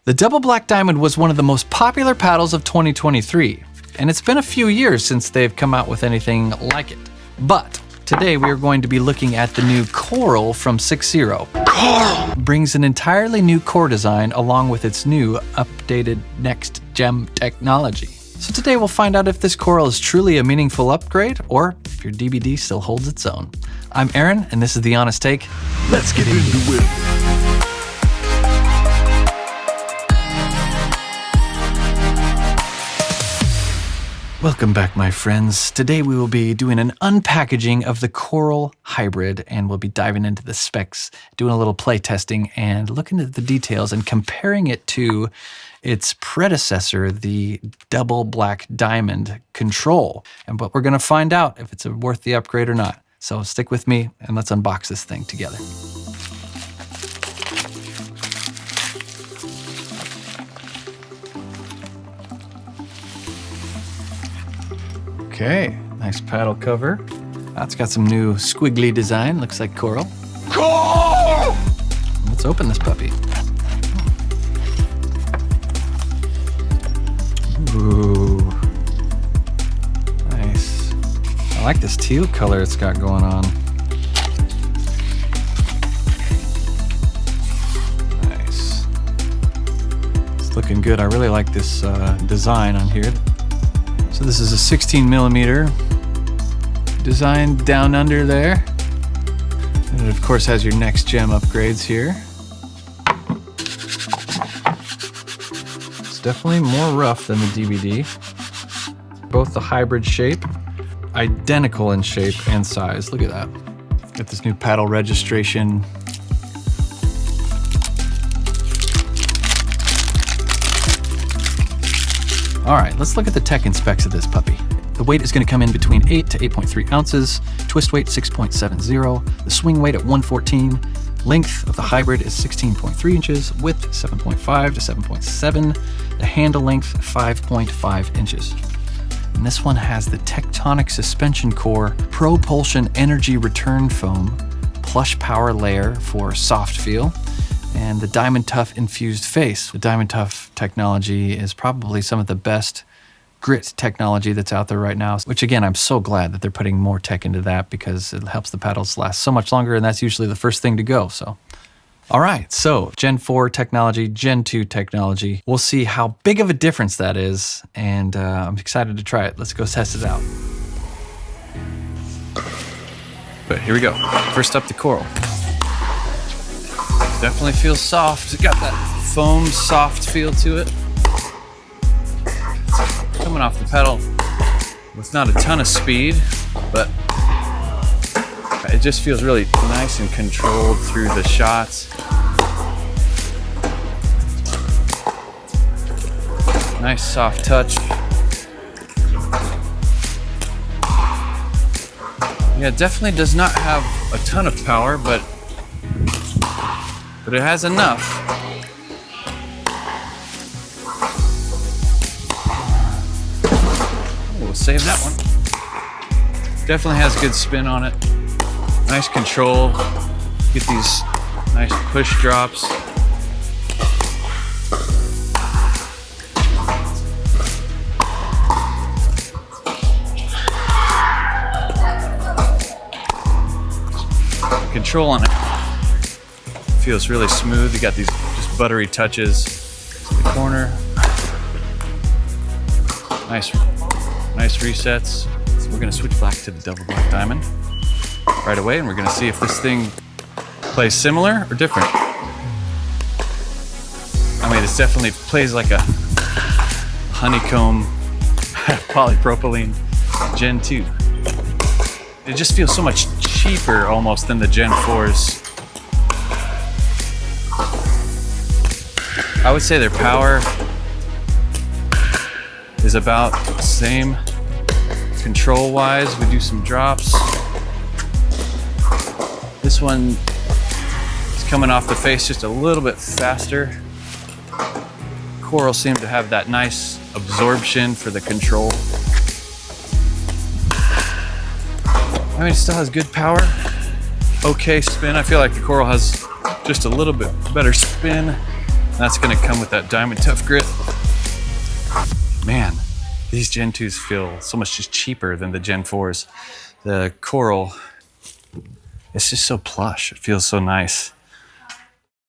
The Double Black Diamond was one of the most popular paddles of 2023, and it's been a few years since they've come out with anything like it. But today we are going to be looking at the new Coral from 6-0. Coral brings an entirely new core design along with its new updated next gem technology. So today we'll find out if this Coral is truly a meaningful upgrade or if your DBD still holds its own. I'm Aaron, and this is The Honest Take. Let's get into it. Welcome back, my friends. Today we will be doing an unpackaging of the Coral Hybrid, and we'll be diving into the specs, doing a little play testing, and looking at the details and comparing it to its predecessor, the Double Black Diamond Control. And but we're going to find out if it's worth the upgrade or not. So stick with me and let's unbox this thing together. Okay, nice paddle cover. It's got some new squiggly design, looks like coral. Coral! Let's open this puppy. Ooh, nice. I like this teal color it's got going on. Nice. It's looking good. I really like this design on here. So this is a 16 millimeter design down under there. And it of course has your next gem upgrades here. It's definitely more rough than the DBD. Both the hybrid shape, identical in shape and size. Look at that. Got this new paddle registration. All right, let's look at the tech and specs of this puppy. The weight is going to come in between 8 to 8.3 ounces, twist weight 6.70, the swing weight at 114, length of the hybrid is 16.3 inches, width 7.5 to 7.7, the handle length 5.5 inches. And this one has the Tectonic suspension core, ProPulsion energy return foam, plush power layer for soft feel, and the Diamond Tough infused face. The Diamond Tough technology is probably some of the best grit technology that's out there right now, which again, I'm so glad that they're putting more tech into that because it helps the paddles last so much longer, and that's usually the first thing to go. So, all right, so Gen 4 technology, Gen 2 technology. We'll see how big of a difference that is, and I'm excited to try it. Let's go test it out. But here we go. First up, the Coral. Definitely feels soft. It got that foam soft feel to it. Coming off the pedal with not a ton of speed, but it just feels really nice and controlled through the shots. Nice soft touch. Yeah, it definitely does not have a ton of power, but it has enough. We'll save that one. Definitely has good spin on it. Nice control. Get these nice push drops. Control on it feels really smooth. You got these just buttery touches to the corner. Nice resets. So we're gonna switch back to the Double Black Diamond right away, and we're gonna see if this thing plays similar or different. I mean, it definitely plays like a honeycomb polypropylene Gen 2. It just feels so much cheaper almost than the Gen 4s. I would say their power is about the same. Control-wise, we do some drops. This one is coming off the face just a little bit faster. Coral seemed to have that nice absorption for the control. I mean, it still has good power. Okay spin. I feel like the Coral has just a little bit better spin That's gonna come with that Diamond Tough grip. Man, these Gen 2s feel so much just cheaper than the Gen 4s. The coral, it's just so plush. It feels so nice.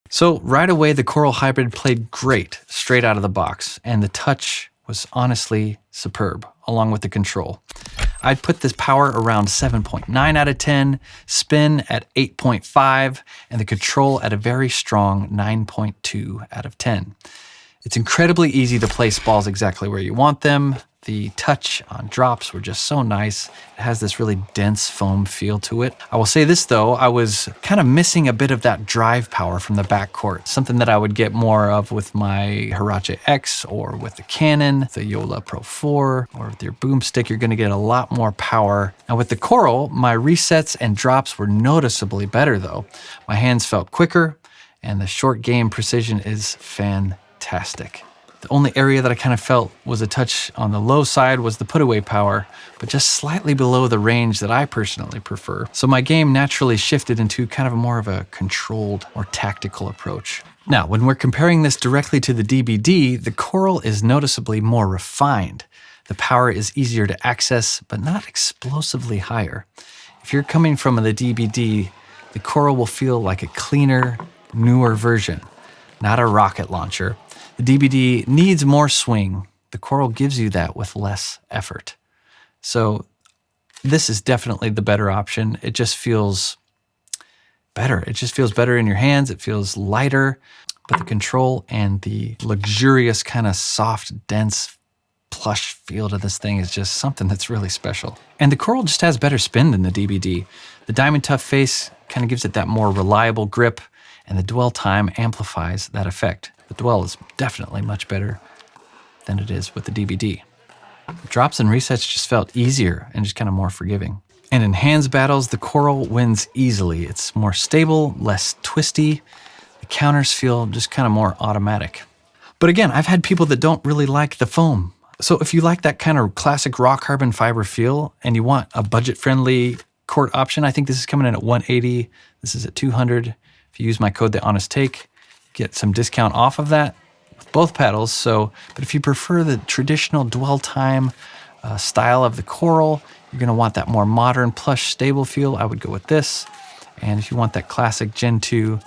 So right away, the Coral Hybrid played great straight out of the box, and the touch was honestly superb, along with the control. I'd put this power around 7.9 out of 10, spin at 8.5, and the control at a very strong 9.2 out of 10. It's incredibly easy to place balls exactly where you want them. The touch on drops were just so nice. It has this really dense foam feel to it. I will say this though, I was kind of missing a bit of that drive power from the backcourt, something that I would get more of with my Huarache X or with the Canon, the Yola Pro 4, or with your boomstick, you're gonna get a lot more power. And with the Coral, my resets and drops were noticeably better though. My hands felt quicker, and the short game precision is fantastic. The only area that I kind of felt was a touch on the low side was the put-away power, but just slightly below the range that I personally prefer. So my game naturally shifted into kind of more of a controlled or tactical approach. Now, when we're comparing this directly to the DBD, the Coral is noticeably more refined. The power is easier to access, but not explosively higher. If you're coming from the DBD, the Coral will feel like a cleaner, newer version, not a rocket launcher. The DBD needs more swing. The Coral gives you that with less effort. So this is definitely the better option. It just feels better. It just feels better in your hands. It feels lighter, but the control and the luxurious kind of soft, dense, plush feel to this thing is just something that's really special. And the Coral just has better spin than the DBD. The Diamond Tough face kind of gives it that more reliable grip, and the dwell time amplifies that effect. The dwell is definitely much better than it is with the DBD. Drops and resets just felt easier and just kind of more forgiving. And in hands battles, the Coral wins easily. It's more stable, less twisty. The counters feel just kind of more automatic. But again, I've had people that don't really like the foam. So if you like that kind of classic raw carbon fiber feel and you want a budget-friendly court option, I think this is coming in at $180. This is at $200. If you use my code, The Honest Take, get some discount off of that with both paddles. But if you prefer the traditional dwell time style of the Coral, you're gonna want that more modern, plush, stable feel, I would go with this. And if you want that classic Gen 2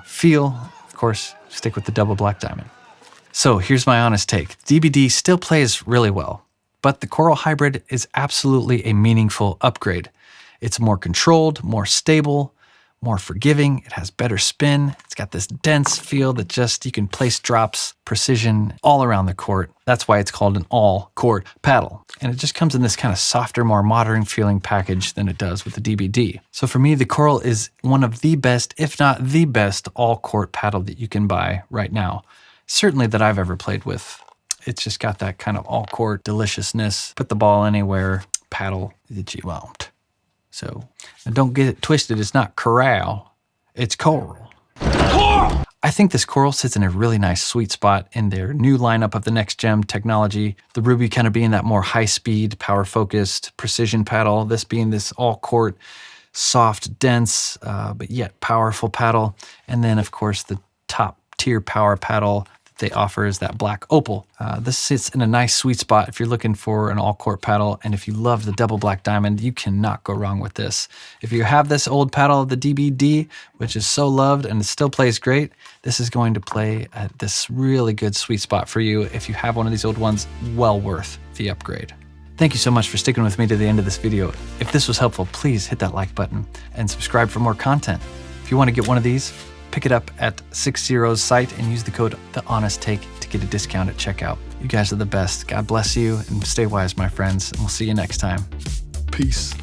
feel, of course, stick with the double black diamond. So here's my honest take. DBD still plays really well, but the Coral Hybrid is absolutely a meaningful upgrade. It's more controlled, more stable, more forgiving. It has better spin. It's got this dense feel that just, you can place drops, precision all around the court. That's why it's called an all-court paddle. And it just comes in this kind of softer, more modern feeling package than it does with the DBD. So for me, the Coral is one of the best, if not the best, all-court paddle that you can buy right now. Certainly that I've ever played with. It's just got that kind of all-court deliciousness. Put the ball anywhere, paddle that you want. So, and don't get it twisted, it's not corral, it's coral. I think this Coral sits in a really nice sweet spot in their new lineup of the next gen technology. The Ruby kind of being that more high-speed, power-focused, precision paddle. This being this all-court, soft, dense, but yet powerful paddle. And then, of course, the top-tier power paddle they offer is that black opal. This sits in a nice sweet spot if you're looking for an all-court paddle, and if you love the double black diamond, you cannot go wrong with this. If you have this old paddle, the DBD, which is so loved and it still plays great, this is going to play at this really good sweet spot for you. If you have one of these old ones, well worth the upgrade. Thank you so much for sticking with me to the end of this video. If this was helpful, please hit that like button and subscribe for more content. If you want to get one of these, pick it up at 60's site and use the code TheHonestTake to get a discount at checkout. You guys are the best. God bless you and stay wise, my friends, and we'll see you next time. Peace.